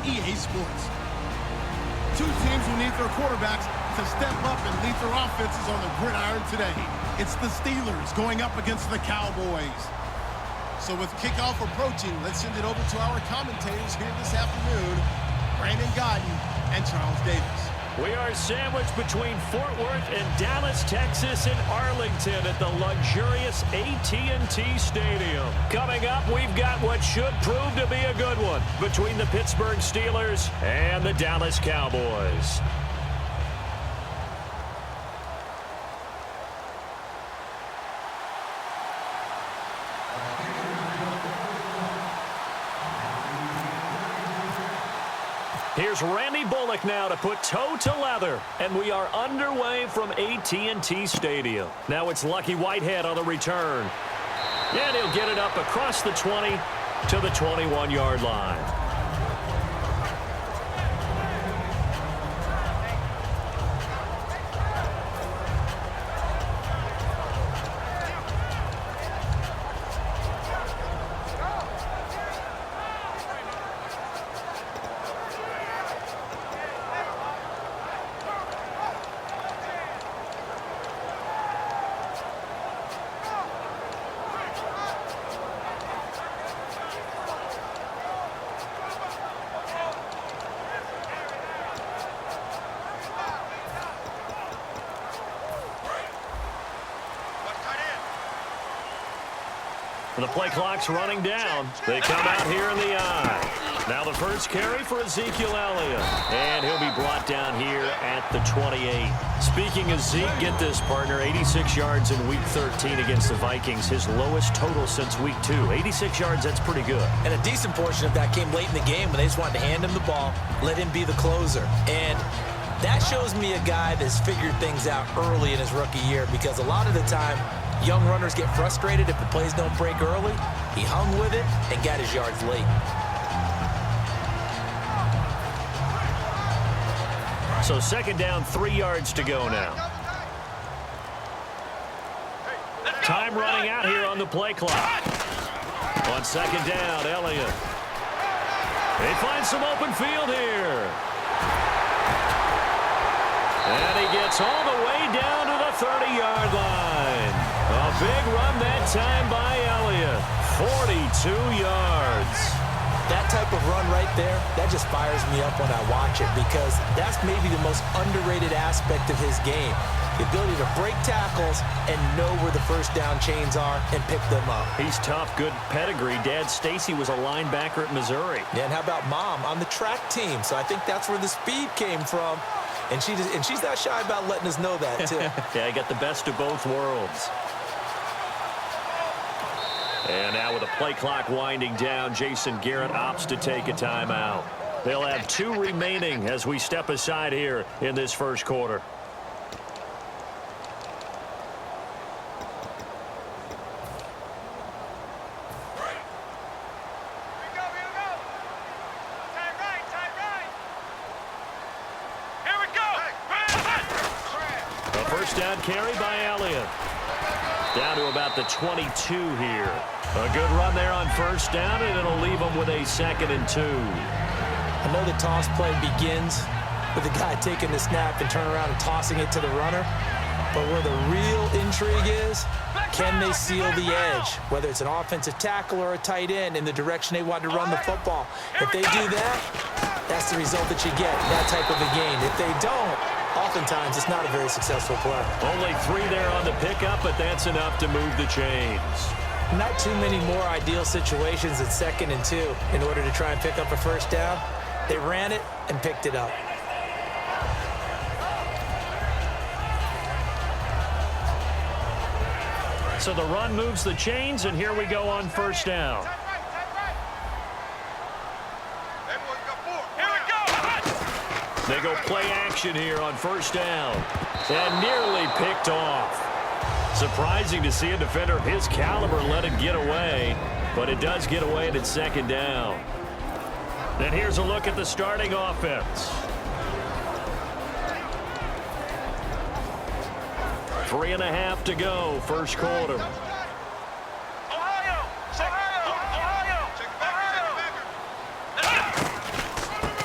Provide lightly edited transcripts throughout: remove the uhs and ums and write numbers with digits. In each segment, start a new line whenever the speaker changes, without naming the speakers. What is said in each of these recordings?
EA Sports. Two teams who need their quarterbacks to step up and lead their offenses on the gridiron today. It's the Steelers going up against the Cowboys. So with kickoff approaching, let's send it over to our commentators here this afternoon, Brandon Godden and Charles Davis.
We are sandwiched between Fort Worth and Dallas, Texas, and Arlington at the luxurious AT&T Stadium. Coming up, we've got what should prove to be a good one between the Pittsburgh Steelers and the Dallas Cowboys. Here's Randy Bullock now to put toe to leather, and we are underway from AT&T Stadium. Now it's Lucky Whitehead on the return, and he'll get it up across the 20 to the 21-yard line. The play clock's running down. They come out here in the eye. Now the first carry for Ezekiel Elliott. And he'll be brought down here at the 28. Speaking of Zeke, get this, partner. 86 yards in Week 13 against the Vikings. His lowest total since Week 2. 86 yards, that's pretty good.
And a decent portion of that came late in the game when they just wanted to hand him the ball, let him be the closer. And that shows me a guy that's figured things out early in his rookie year, because a lot of the time, young runners get frustrated if the plays don't break early. He hung with it and got his yards late.
So second down, 3 yards to go now. Time running out here on the play clock. On second down, Elliott. They find some open field here. And he gets all the way down to the 30-yard line. A big run that time by Elliott. 42 yards.
That type of run right there, that just fires me up when I watch it, because that's maybe the most underrated aspect of his game. The ability to break tackles and know where the first down chains are and pick them up.
He's tough, good pedigree. Dad Stacy was a linebacker at Missouri.
Yeah, and how about Mom on the track team? So I think that's where the speed came from. And she's not shy about letting us know that, too.
Yeah, he got the best of both worlds. And now with the play clock winding down, Jason Garrett opts to take a timeout. They'll have 2 remaining as we step aside here in this first quarter. A first down carry by Elliott. Down to about the 22 here. A good run there on first down, and it'll leave them with a 2nd and 2.
I know the toss play begins with the guy taking the snap and turn around and tossing it to the runner. But where the real intrigue is, can they seal the edge? Whether it's an offensive tackle or a tight end in the direction they want to run the football. If they do that, that's the result that you get, that type of a game. If they don't, oftentimes it's not a very successful play.
Only 3 there on the pickup, but that's enough to move the chains.
Not too many more ideal situations at 2nd and 2 in order to try and pick up a first down. They ran it and picked it up.
So the run moves the chains, and here we go on first down. They go play action here on first down. And nearly picked off. Surprising to see a defender of his caliber let it get away, but it does get away at its 2nd down. And here's a look at the starting offense. 3.5 to go, first quarter.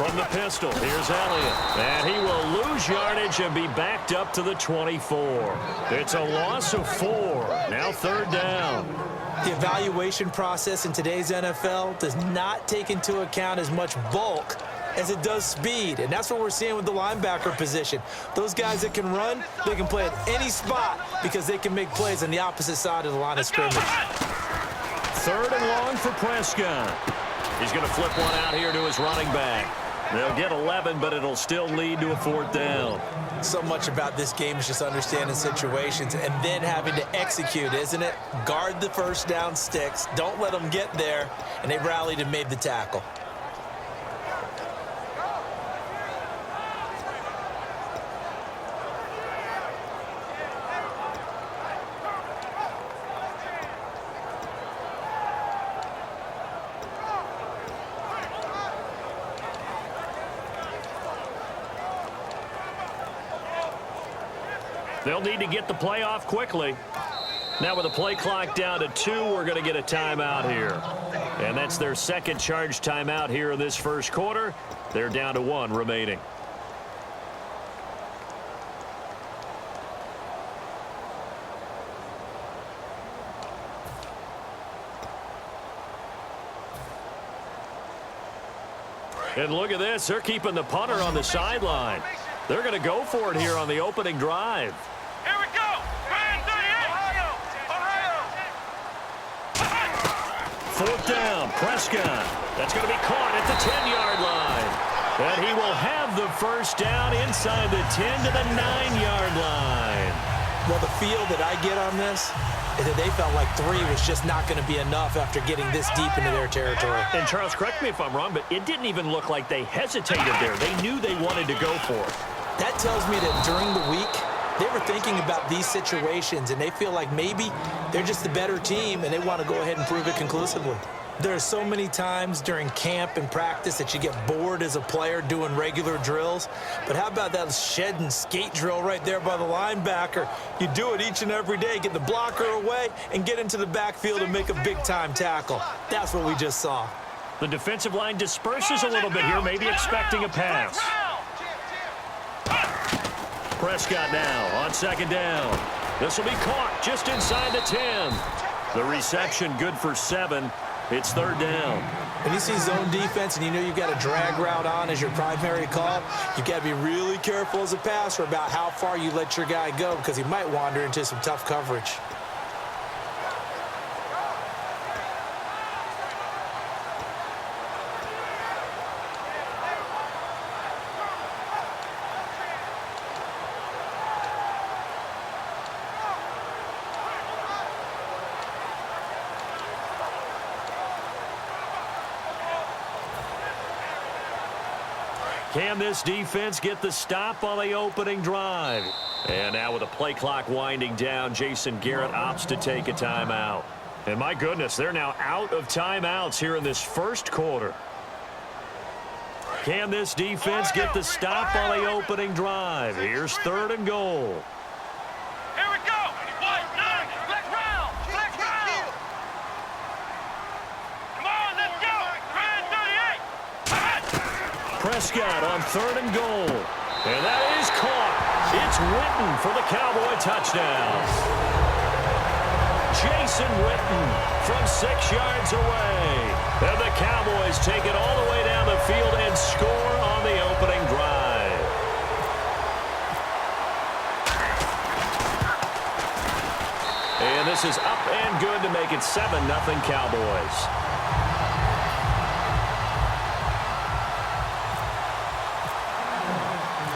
From the pistol, here's Elliott. And he will lose yardage and be backed up to the 24. It's a loss of 4. Now 3rd down.
The evaluation process in today's NFL does not take into account as much bulk as it does speed, and that's what we're seeing with the linebacker position. Those guys that can run, they can play at any spot because they can make plays on the opposite side of the line of scrimmage.
3rd and long for Prescott. He's going to flip one out here to his running back. They'll get 11, but it'll still lead to a 4th down.
So much about this game is just understanding situations and then having to execute, isn't it? Guard the first down sticks. Don't let them get there. And they rallied and made the tackle.
They'll need to get the play off quickly. Now with the play clock down to 2, we're going to get a timeout here. And that's their second charge timeout here in this first quarter. They're down to 1 remaining. And look at this. They're keeping the punter on the sideline. They're going to go for it here on the opening drive.
Here we go. Ryan 38.
4th down, Prescott. That's going to be caught at the 10-yard line. And he will have the first down inside the 10 to the 9-yard line.
Well, the feel that I get on this is that they felt like 3 was just not going to be enough after getting this deep into their territory.
And Charles, correct me if I'm wrong, but it didn't even look like they hesitated there. They knew they wanted to go for it.
That tells me that during the week, they were thinking about these situations, and they feel like maybe they're just the better team, and they want to go ahead and prove it conclusively. There are so many times during camp and practice that you get bored as a player doing regular drills. But how about that shed and skate drill right there by the linebacker? You do it each and every day. Get the blocker away and get into the backfield and make a big-time tackle. That's what we just saw.
The defensive line disperses a little bit here, maybe expecting a pass. Prescott now on 2nd down. This will be caught just inside the 10. The reception good for 7. It's 3rd down.
When you see zone defense and you know you've got a drag route on as your primary call, you've got to be really careful as a passer about how far you let your guy go because he might wander into some tough coverage.
Can this defense get the stop on the opening drive? And now with the play clock winding down, Jason Garrett opts to take a timeout. And my goodness, they're now out of timeouts here in this first quarter. Can this defense get the stop on the opening drive? Here's 3rd and goal.
Here we go. Flex round. Come on, let's go. Ryan 38.
Prescott on 3rd and goal. And that is caught. It's Witten for the Cowboy touchdown. Jason Witten from 6 yards away. And the Cowboys take it all the way down the field and score on the opening drive. And this is up and good to make it 7-0 Cowboys.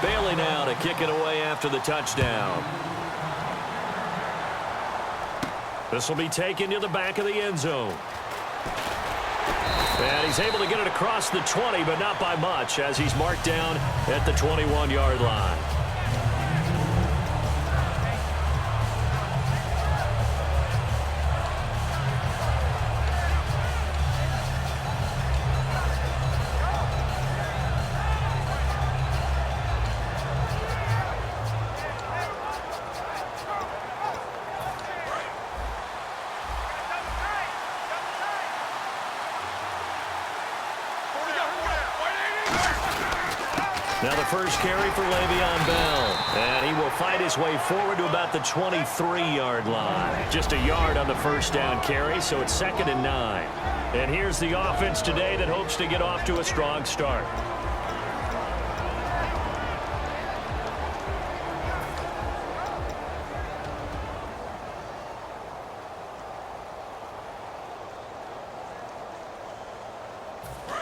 Bailey now to kick it away after the touchdown. This will be taken to the back of the end zone. And he's able to get it across the 20, but not by much, as he's marked down at the 21-yard line. Now the first carry for Le'Veon Bell. And he will fight his way forward to about the 23-yard line. Just a yard on the first down carry, so it's 2nd and 9. And here's the offense today that hopes to get off to a strong start.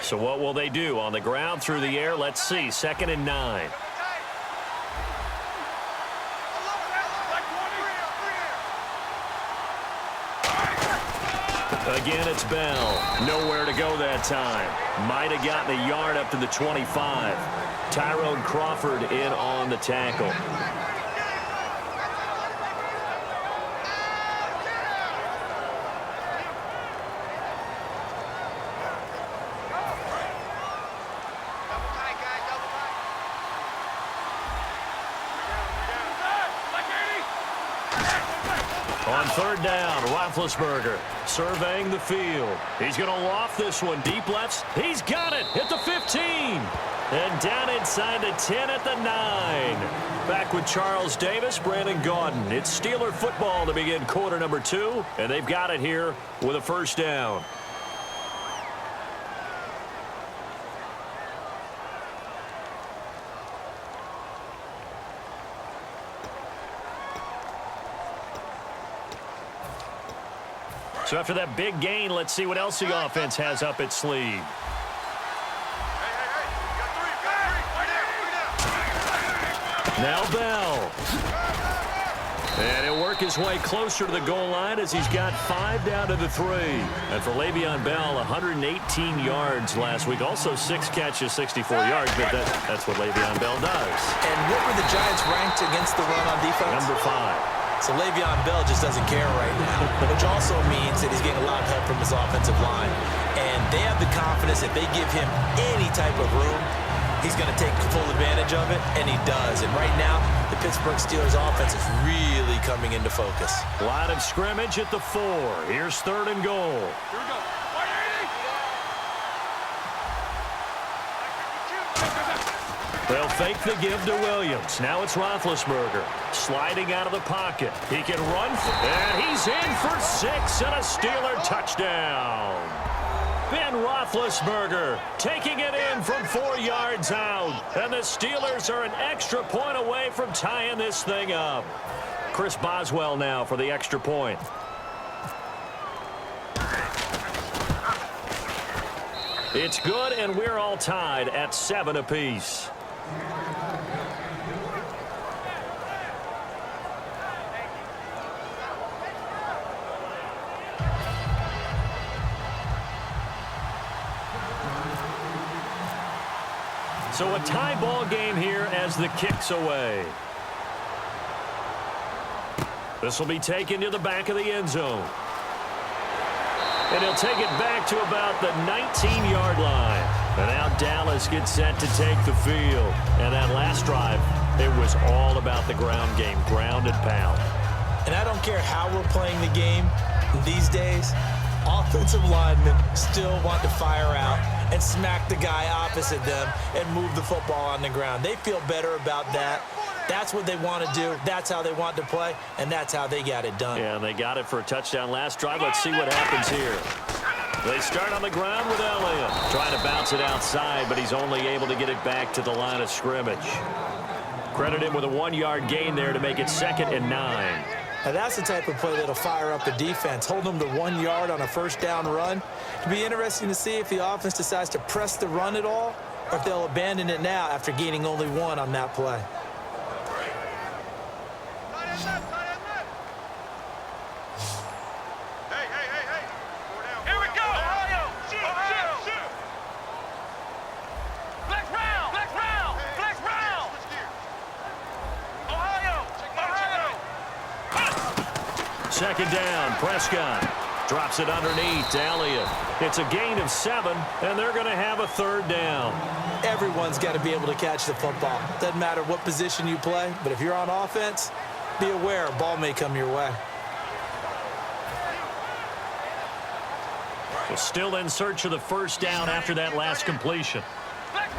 So what will they do? On the ground, through the air? Let's see. 2nd and 9. Again, it's Bell. Nowhere to go that time. Might have gotten a yard up to the 25. Tyrone Crawford in on the tackle. On 3rd down, Roethlisberger surveying the field. He's going to loft this one deep left. He's got it at the 15. And down inside the 10 at the 9. Back with Charles Davis, Brandon Gaudin. It's Steeler football to begin quarter number 2. And they've got it here with a 1st down. So after that big gain, let's see what else the offense has up its sleeve. Now Bell. And he'll work his way closer to the goal line as he's got 5 down to the 3. And for Le'Veon Bell, 118 yards last week. Also 6 catches, 64 yards, but that's what Le'Veon Bell does.
And what were the Giants ranked against the run on defense?
Number 5.
So Le'Veon Bell just doesn't care right now, which also means that he's getting a lot of help from his offensive line. And they have the confidence that they give him any type of room, he's going to take full advantage of it, and he does. And right now, the Pittsburgh Steelers offense is really coming into focus.
Line of scrimmage at the 4. Here's 3rd and goal.
Here we go.
They'll fake the give to Williams. Now it's Roethlisberger sliding out of the pocket. He can run, and he's in for 6 and a Steeler touchdown. Ben Roethlisberger taking it in from 4 yards out. And the Steelers are an extra point away from tying this thing up. Chris Boswell now for the extra point. It's good, and we're all tied at 7 apiece. So a tie ball game here as the kick's away. This will be taken to the back of the end zone. And he'll take it back to about the 19-yard line. And now Dallas gets set to take the field. And that last drive, it was all about the ground game, ground and pound.
And I don't care how we're playing the game these days, offensive linemen still want to fire out and smack the guy opposite them and move the football on the ground. They feel better about that. That's what they want to do. That's how they want to play, and that's how they got it done.
Yeah, and they got it for a touchdown last drive. Let's see what happens here. They start on the ground with Elliott. Trying to bounce it outside, but he's only able to get it back to the line of scrimmage. Credit him with a 1-yard gain there to make it 2nd and 9.
Now that's the type of play that'll fire up a defense. Hold them to 1 yard on a 1st down run. It'll be interesting to see if the offense decides to press the run at all, or if they'll abandon it now after gaining only 1 on that play.
Here we go. Ohio. Flex round. Flex round. Ohio.
2nd down, Prescott drops it underneath to Elliott. It's a gain of 7, and they're going to have a 3rd down.
Everyone's got to be able to catch the football. Doesn't matter what position you play, but if you're on offense, be aware a ball may come your way.
Well, still in search of the 1st down after that last completion.
Flex